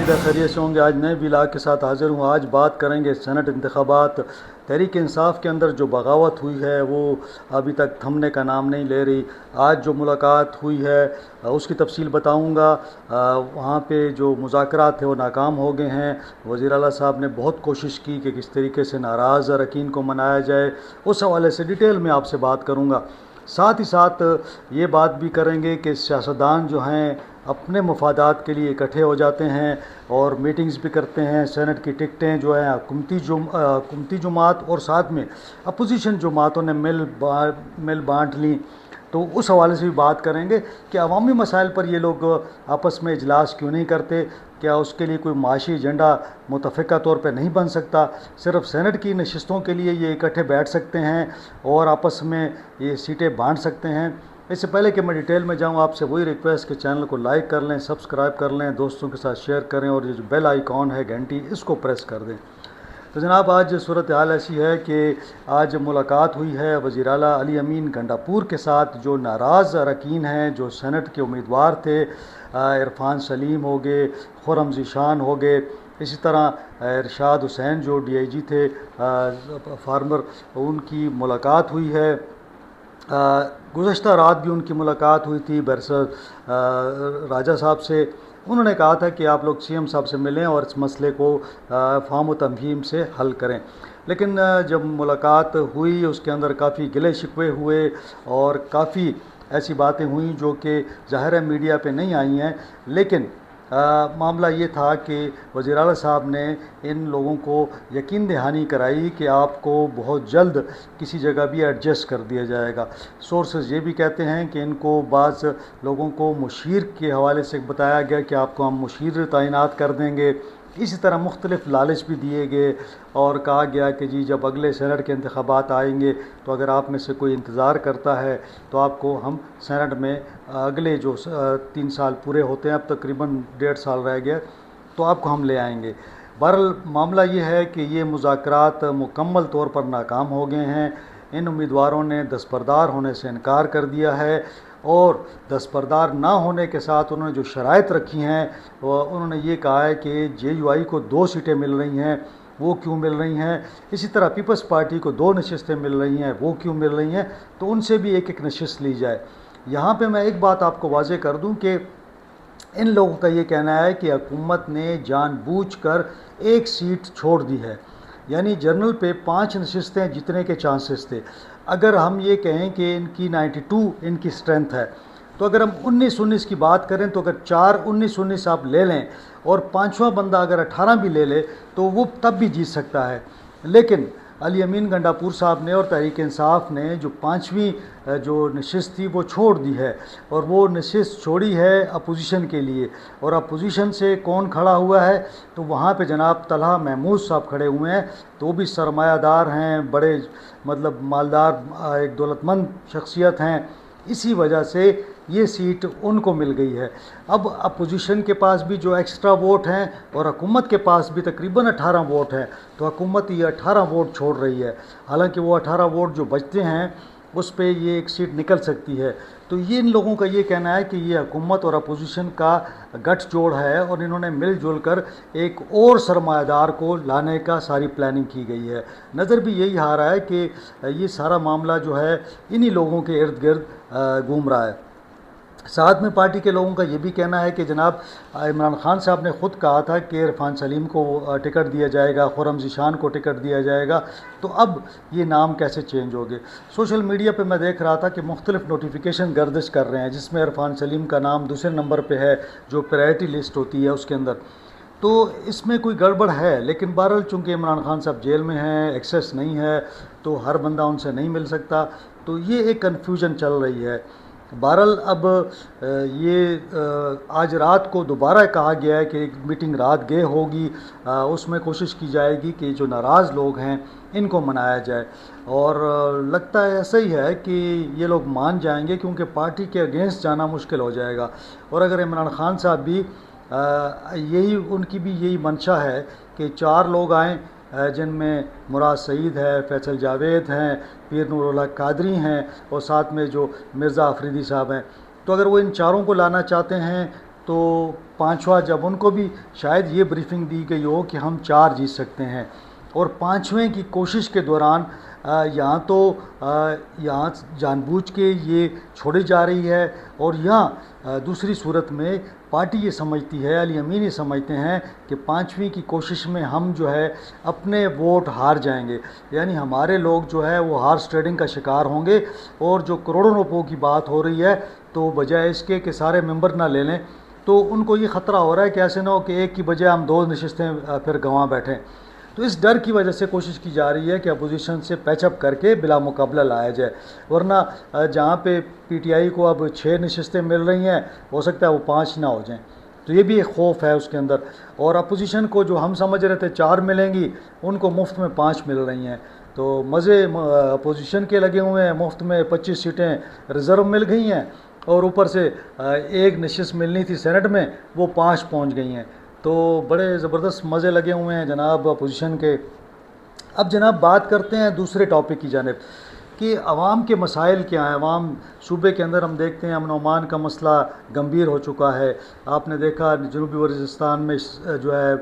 امید ہے خیریت سے ہوں گے۔ آج نئے ولاگ کے ساتھ حاضر ہوں۔ آج بات کریں گے سینٹ انتخابات۔ تحریک انصاف کے اندر جو بغاوت ہوئی ہے وہ ابھی تک تھمنے کا نام نہیں لے رہی۔ آج جو ملاقات ہوئی ہے اس کی تفصیل بتاؤں گا۔ وہاں پہ جو مذاکرات تھے وہ ناکام ہو گئے ہیں۔ وزیر اعلیٰ صاحب نے بہت کوشش کی کہ کس طریقے سے ناراض اراکین کو منایا جائے، اس حوالے سے ڈیٹیل میں آپ سے بات کروں گا۔ ساتھ ہی ساتھ یہ بات بھی کریں گے کہ سیاستدان جو ہیں اپنے مفادات کے لیے اکٹھے ہو جاتے ہیں اور میٹنگز بھی کرتے ہیں۔ سینٹ کی ٹکٹیں جو ہیں حکومتی جماعت اور ساتھ میں اپوزیشن جماعتوں نے مل بانٹ لیں، تو اس حوالے سے بھی بات کریں گے کہ عوامی مسائل پر یہ لوگ آپس میں اجلاس کیوں نہیں کرتے۔ کیا اس کے لیے کوئی معاشی ایجنڈا متفقہ طور پہ نہیں بن سکتا؟ صرف سینٹ کی نشستوں کے لیے یہ اکٹھے بیٹھ سکتے ہیں اور آپس میں یہ سیٹیں بانٹ سکتے ہیں؟ اس سے پہلے کہ میں ڈیٹیل میں جاؤں، آپ سے وہی ریکویسٹ کہ چینل کو لائک کر لیں، سبسکرائب کر لیں، دوستوں کے ساتھ شیئر کریں اور یہ جو بیل آئیکن ہے گھنٹی، اس کو پریس کر دیں۔ تو جناب آج صورتحال ایسی ہے کہ آج ملاقات ہوئی ہے وزیر اعلیٰ علی امین گنڈاپور کے ساتھ۔ جو ناراض اراکین ہیں، جو سینٹ کے امیدوار تھے، عرفان سلیم ہو گئے، خرم ذیشان ہو گئے، اسی طرح ارشاد حسین جو ڈی آئی جی تھے فارمر، ان کی ملاقات ہوئی ہے۔ گزشتہ رات بھی ان کی ملاقات ہوئی تھی بیرسر راجہ صاحب سے۔ انہوں نے کہا تھا کہ آپ لوگ سی ایم صاحب سے ملیں اور اس مسئلے کو فہم و تفہیم سے حل کریں، لیکن جب ملاقات ہوئی اس کے اندر کافی گلے شکوے ہوئے اور کافی ایسی باتیں ہوئیں جو کہ ظاہر ہے میڈیا پہ نہیں آئی ہیں، لیکن معاملہ یہ تھا کہ وزیر اعلیٰ صاحب نے ان لوگوں کو یقین دہانی کرائی کہ آپ کو بہت جلد کسی جگہ بھی ایڈجسٹ کر دیا جائے گا۔ سورسز یہ بھی کہتے ہیں کہ ان کو بعض لوگوں کو مشیر کے حوالے سے بتایا گیا کہ آپ کو ہم مشیر تعینات کر دیں گے۔ اسی طرح مختلف لالچ بھی دیے گئے اور کہا گیا کہ جی جب اگلے سینٹ کے انتخابات آئیں گے تو اگر آپ میں سے کوئی انتظار کرتا ہے تو آپ کو ہم سینٹ میں اگلے جو 3 سال پورے ہوتے ہیں، اب تقریباً 1.5 سال رہ گیا، تو آپ کو ہم لے آئیں گے۔ بہرحال معاملہ یہ ہے کہ یہ مذاکرات مکمل طور پر ناکام ہو گئے ہیں۔ ان امیدواروں نے دستبردار ہونے سے انکار کر دیا ہے اور دستبردار نہ ہونے کے ساتھ انہوں نے جو شرائط رکھی ہیں انہوں نے یہ کہا ہے کہ جے یو آئی کو 2 سیٹیں مل رہی ہیں، وہ کیوں مل رہی ہیں؟ اسی طرح پیپلز پارٹی کو 2 نشستیں مل رہی ہیں، وہ کیوں مل رہی ہیں؟ تو ان سے بھی ایک ایک نشست لی جائے۔ یہاں پہ میں ایک بات آپ کو واضح کر دوں کہ ان لوگوں کا یہ کہنا ہے کہ حکومت نے جان بوجھ کر 1 سیٹ چھوڑ دی ہے، یعنی جنرل پہ 5 نشستیں جتنے کے چانسز تھے۔ اگر ہم یہ کہیں کہ ان کی 92 ان کی اسٹرینتھ ہے، تو اگر ہم 19-19 کی بات کریں تو اگر 4 19-19 آپ لے لیں اور 5واں بندہ اگر 18 بھی لے لے تو وہ تب بھی جیت سکتا ہے۔ لیکن علی امین گنڈاپور صاحب نے اور تحریک انصاف نے جو 5ویں جو نشست تھی وہ چھوڑ دی ہے، اور وہ نشست چھوڑی ہے اپوزیشن کے لیے۔ اور اپوزیشن سے کون کھڑا ہوا ہے؟ تو وہاں پہ جناب طلحہ محمود صاحب کھڑے ہوئے ہیں، تو وہ بھی سرمایہ دار ہیں، بڑے مطلب مالدار، ایک دولت مند شخصیت ہیں، اسی وجہ سے یہ سیٹ ان کو مل گئی ہے۔ اب اپوزیشن کے پاس بھی جو ایکسٹرا ووٹ ہیں اور حکومت کے پاس بھی تقریباً 18 ووٹ ہیں، تو حکومت یہ 18 ووٹ چھوڑ رہی ہے، حالانکہ وہ 18 ووٹ جو بچتے ہیں اس پہ یہ ایک سیٹ نکل سکتی ہے۔ تو یہ ان لوگوں کا یہ کہنا ہے کہ یہ حکومت اور اپوزیشن کا گٹھ جوڑ ہے اور انہوں نے مل جل کر ایک اور سرمایہ دار کو لانے کا ساری پلاننگ کی گئی ہے۔ نظر بھی یہی آ رہا ہے کہ یہ سارا معاملہ جو ہے انہی لوگوں کے ارد گرد گھوم رہا ہے۔ ساتھ میں پارٹی کے لوگوں کا یہ بھی کہنا ہے کہ جناب عمران خان صاحب نے خود کہا تھا کہ عرفان سلیم کو ٹکٹ دیا جائے گا، خرم ذیشان کو ٹکٹ دیا جائے گا، تو اب یہ نام کیسے چینج ہو گئے؟ سوشل میڈیا پہ میں دیکھ رہا تھا کہ مختلف نوٹیفیکیشن گردش کر رہے ہیں جس میں عرفان سلیم کا نام دوسرے نمبر پہ ہے، جو پرائرٹی لسٹ ہوتی ہے اس کے اندر۔ تو اس میں کوئی گڑبڑ ہے، لیکن بہرحال چونکہ عمران خان صاحب جیل میں ہیں، ایکسیس نہیں ہے، تو ہر بندہ ان سے نہیں مل سکتا، تو یہ ایک کنفیوژن چل رہی ہے۔ بہرحال اب یہ آج رات کو دوبارہ کہا گیا ہے کہ ایک میٹنگ رات گئے ہوگی، اس میں کوشش کی جائے گی کہ جو ناراض لوگ ہیں ان کو منایا جائے، اور لگتا ہے ایسا ہی ہے کہ یہ لوگ مان جائیں گے کیونکہ پارٹی کے اگینسٹ جانا مشکل ہو جائے گا۔ اور اگر عمران خان صاحب بھی یہی ان کی بھی یہی منشا ہے کہ 4 لوگ آئیں، جن میں مراد سعید ہے، فیصل جاوید ہیں، پیر نور الحق قادری ہیں اور ساتھ میں جو مرزا آفریدی صاحب ہیں، تو اگر وہ ان 4 کو لانا چاہتے ہیں تو پانچواں جب ان کو بھی شاید یہ بریفنگ دی گئی ہو کہ ہم 4 جیت سکتے ہیں، اور پانچویں کی کوشش کے دوران یہاں جان بوجھ کے یہ چھوڑی جا رہی ہے، اور یہاں دوسری صورت میں پارٹی یہ سمجھتی ہے، علی امین یہ سمجھتے ہیں کہ پانچویں کی کوشش میں ہم جو ہے اپنے ووٹ ہار جائیں گے، یعنی ہمارے لوگ جو ہے وہ ہارس ٹریڈنگ کا شکار ہوں گے، اور جو کروڑوں روپوں کی بات ہو رہی ہے تو بجائے اس کے کہ سارے ممبر نہ لے لیں، تو ان کو یہ خطرہ ہو رہا ہے کہ ایسے نہ ہو کہ ایک کی بجائے ہم 2 نشستیں پھر گنوا بیٹھیں۔ تو اس ڈر کی وجہ سے کوشش کی جا رہی ہے کہ اپوزیشن سے پیچ اپ کر کے بلا مقابلہ لایا جائے، ورنہ جہاں پہ پی ٹی آئی کو اب 6 نشستیں مل رہی ہیں، ہو سکتا ہے وہ 5 نہ ہو جائیں، تو یہ بھی ایک خوف ہے اس کے اندر۔ اور اپوزیشن کو جو ہم سمجھ رہے تھے 4 ملیں گی، ان کو مفت میں 5 مل رہی ہیں، تو مزے اپوزیشن کے لگے ہوئے ہیں، مفت میں 25 سیٹیں ریزرو مل گئی ہیں، اور اوپر سے 1 نشست ملنی تھی سینٹ میں، وہ 5 پہنچ گئی ہیں، تو بڑے زبردست مزے لگے ہوئے ہیں جناب اپوزیشن کے۔ اب جناب بات کرتے ہیں دوسرے ٹاپک کی جانب کہ عوام کے مسائل کیا ہیں۔ عوام صوبے کے اندر ہم دیکھتے ہیں امن و امان کا مسئلہ گمبھیر ہو چکا ہے۔ آپ نے دیکھا جنوبی وزیرستان میں جو ہے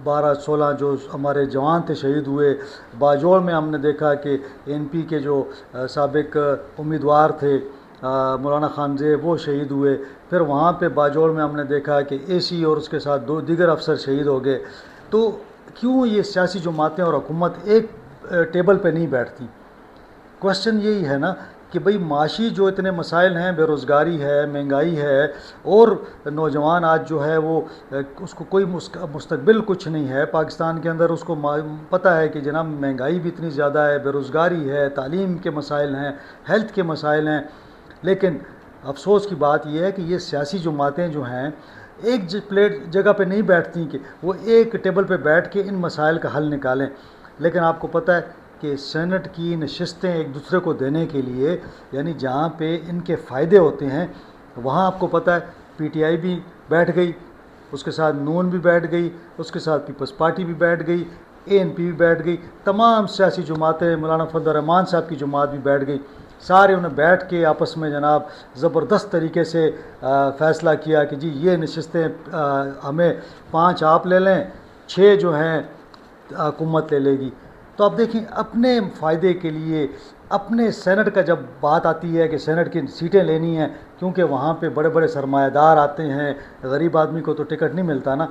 12-16 جو ہمارے جوان تھے شہید ہوئے، باجوڑ میں ہم نے دیکھا کہ این پی کے جو سابق امیدوار تھے مولانا خانزیب وہ شہید ہوئے، پھر وہاں پہ باجوڑ میں ہم نے دیکھا کہ اے سی اور اس کے ساتھ 2 دیگر افسر شہید ہو گئے۔ تو کیوں یہ سیاسی جماعتیں اور حکومت ایک ٹیبل پہ نہیں بیٹھتی؟ کوشچن یہی ہے نا کہ بھئی معاشی جو اتنے مسائل ہیں، بے روزگاری ہے، مہنگائی ہے، اور نوجوان آج جو ہے وہ اس کو کوئی مستقبل کچھ نہیں ہے پاکستان کے اندر، اس کو پتہ ہے کہ جناب مہنگائی بھی اتنی زیادہ ہے، بے روزگاری ہے، تعلیم کے مسائل ہیں، ہیلتھ کے مسائل ہیں، لیکن افسوس کی بات یہ ہے کہ یہ سیاسی جماعتیں جو ہیں ایک جگہ پہ نہیں بیٹھتی کہ وہ ایک ٹیبل پہ بیٹھ کے ان مسائل کا حل نکالیں۔ لیکن آپ کو پتہ ہے کہ سینٹ کی نشستیں ایک دوسرے کو دینے کے لیے، یعنی جہاں پہ ان کے فائدے ہوتے ہیں وہاں آپ کو پتہ ہے پی ٹی آئی بھی بیٹھ گئی، اس کے ساتھ نون بھی بیٹھ گئی، اس کے ساتھ پیپلز پارٹی بھی بیٹھ گئی، اے این پی بھی بیٹھ گئی، تمام سیاسی جماعتیں، مولانا فضل الرحمان صاحب کی جماعت بھی بیٹھ گئی، سارے انہیں بیٹھ کے آپس میں جناب زبردست طریقے سے فیصلہ کیا کہ جی یہ نشستیں ہمیں 5 آپ لے لیں، 6 جو ہیں حکومت لے لے گی۔ تو آپ دیکھیں اپنے فائدے کے لیے، اپنے سینٹ کا جب بات آتی ہے کہ سینٹ کی سیٹیں لینی ہیں، کیونکہ وہاں پہ بڑے بڑے سرمایہ دار آتے ہیں، غریب آدمی کو تو ٹکٹ نہیں ملتا نا،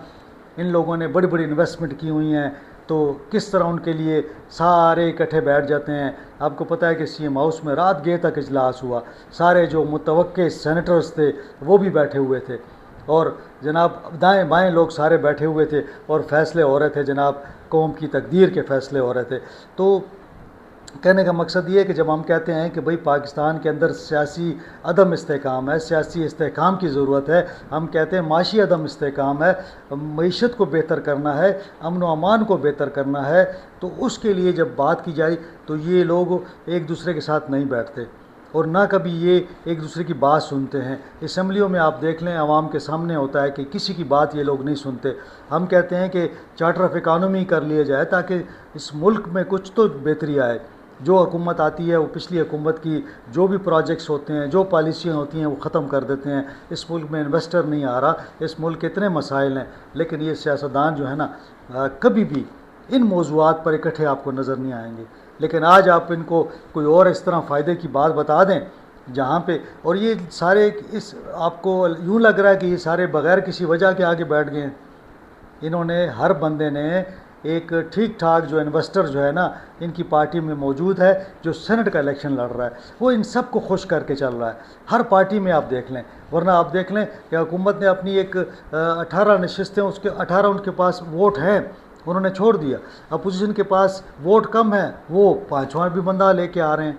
ان لوگوں نے بڑی بڑی انویسٹمنٹ کی ہوئی ہیں، تو کس طرح ان کے لیے سارے اکٹھے بیٹھ جاتے ہیں۔ آپ کو پتہ ہے کہ سی ایم ہاؤس میں رات گئے تک اجلاس ہوا، سارے جو متوقع سینیٹرز تھے وہ بھی بیٹھے ہوئے تھے، اور جناب دائیں بائیں لوگ سارے بیٹھے ہوئے تھے، اور فیصلے ہو رہے تھے، جناب قوم کی تقدیر کے فیصلے ہو رہے تھے۔ تو کہنے کا مقصد یہ ہے کہ جب ہم کہتے ہیں کہ بھئی پاکستان کے اندر سیاسی عدم استحکام ہے، سیاسی استحکام کی ضرورت ہے، ہم کہتے ہیں معاشی عدم استحکام ہے، معیشت کو بہتر کرنا ہے، امن و امان کو بہتر کرنا ہے، تو اس کے لیے جب بات کی جائے تو یہ لوگ ایک دوسرے کے ساتھ نہیں بیٹھتے، اور نہ کبھی یہ ایک دوسرے کی بات سنتے ہیں۔ اسمبلیوں میں آپ دیکھ لیں عوام کے سامنے ہوتا ہے کہ کسی کی بات یہ لوگ نہیں سنتے۔ ہم کہتے ہیں کہ چارٹر آف اکانومی کر لیا جائے تاکہ اس ملک میں کچھ تو بہتری آئے۔ جو حکومت آتی ہے وہ پچھلی حکومت کی جو بھی پروجیکٹس ہوتے ہیں، جو پالیسیاں ہوتی ہیں وہ ختم کر دیتے ہیں۔ اس ملک میں انویسٹر نہیں آ رہا، اس ملک کے اتنے مسائل ہیں، لیکن یہ سیاستدان جو ہے نا کبھی بھی ان موضوعات پر اکٹھے آپ کو نظر نہیں آئیں گے۔ لیکن آج آپ ان کو کوئی اور اس طرح فائدے کی بات بتا دیں جہاں پہ، اور یہ سارے اس آپ کو یوں لگ رہا ہے کہ یہ سارے بغیر کسی وجہ کے آگے بیٹھ گئے ہیں۔ انہوں نے ہر بندے نے ایک ٹھیک ٹھاک جو انویسٹر جو ہے نا ان کی پارٹی میں موجود ہے، جو سینٹ کا الیکشن لڑ رہا ہے، وہ ان سب کو خوش کر کے چل رہا ہے، ہر پارٹی میں آپ دیکھ لیں۔ ورنہ آپ دیکھ لیں کہ حکومت نے اپنی ایک 18 نشستیں، اس کے 18 ان کے پاس ووٹ ہیں، انہوں نے چھوڑ دیا۔ اپوزیشن کے پاس ووٹ کم ہے، وہ 5واں بھی بندہ لے کے آ رہے ہیں۔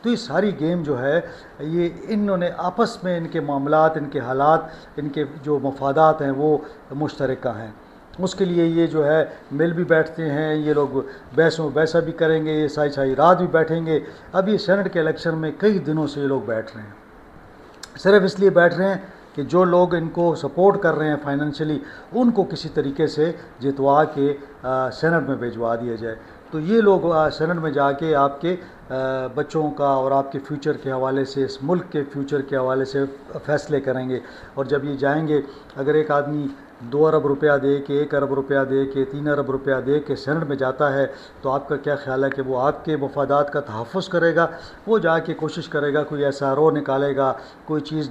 تو یہ ساری گیم جو ہے یہ انہوں نے آپس میں ان کے معاملات، ان کے حالات، ان کے جو مفادات ہیں وہ مشترکہ ہیں۔ اس کے لیے یہ جو ہے مل بھی بیٹھتے ہیں، یہ لوگ بیسا بھی کریں گے، یہ سائی رات بھی بیٹھیں گے۔ اب یہ سینٹ کے الیکشن میں کئی دنوں سے یہ لوگ بیٹھ رہے ہیں، صرف اس لیے بیٹھ رہے ہیں کہ جو لوگ ان کو سپورٹ کر رہے ہیں فائنینشلی ان کو کسی طریقے سے جتوا کے سینٹ میں بھیجوا دیا جائے. تو یہ لوگ سینٹ میں جا کے آپ کے بچوں کا اور آپ کے فیوچر کے حوالے سے اس ملک کے فیوچر کے حوالے سے فیصلے کریں گے. اور جب یہ جائیں گے اگر ایک آدمی 2 ارب روپیہ دے کے 1 ارب روپیہ دے کے 3 ارب روپیہ دے کے سینٹ میں جاتا ہے تو آپ کا کیا خیال ہے کہ وہ آپ کے مفادات کا تحفظ کرے گا؟ وہ جا کے کوشش کرے گا کوئی ایسا رو نکالے گا, کوئی چیز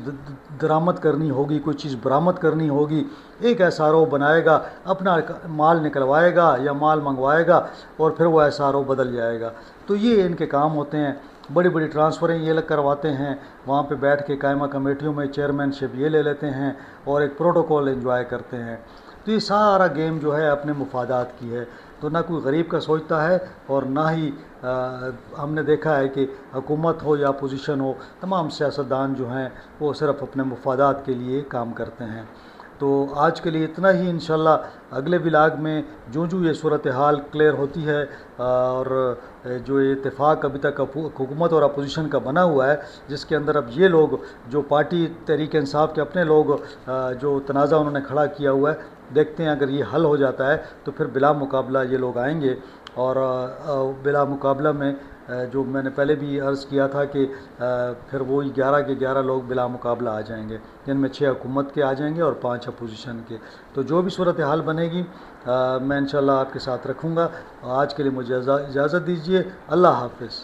درآمد کرنی ہوگی, کوئی چیز برآمد کرنی ہوگی, ایک ایس آر او بنائے گا, اپنا مال نکلوائے گا یا مال منگوائے گا اور پھر وہ ایس آر او بدل جائے گا. تو یہ ان کے کام ہوتے ہیں. بڑی بڑی ٹرانسفریں یہ لگ کرواتے ہیں, وہاں پہ بیٹھ کے قائمہ کمیٹیوں میں چیئرمین شپ یہ لے لیتے ہیں اور ایک پروٹوکول انجوائے کرتے ہیں. تو یہ سارا گیم جو ہے اپنے مفادات کی ہے. تو نہ کوئی غریب کا سوچتا ہے اور نہ ہی ہم نے دیکھا ہے کہ حکومت ہو یا اپوزیشن ہو, تمام سیاستدان جو ہیں وہ صرف اپنے مفادات کے لیے کام کرتے ہیں. تو آج کے لیے اتنا ہی. انشاءاللہ اگلے ولاگ میں جو یہ صورتحال کلیئر ہوتی ہے اور جو اتفاق ابھی تک حکومت اور اپوزیشن کا بنا ہوا ہے, جس کے اندر اب یہ لوگ جو پارٹی تحریک انصاف کے اپنے لوگ جو تنازع انہوں نے کھڑا کیا ہوا ہے, دیکھتے ہیں اگر یہ حل ہو جاتا ہے تو پھر بلا مقابلہ یہ لوگ آئیں گے. اور بلا مقابلہ میں جو میں نے پہلے بھی عرض کیا تھا کہ پھر وہی 11 کے 11 لوگ بلا مقابلہ آ جائیں گے, جن میں 6 حکومت کے آ جائیں گے اور 5 اپوزیشن کے. تو جو بھی صورتحال بنے گی میں انشاءاللہ آپ کے ساتھ رکھوں گا. آج کے لیے مجھے اجازت دیجیے. اللہ حافظ.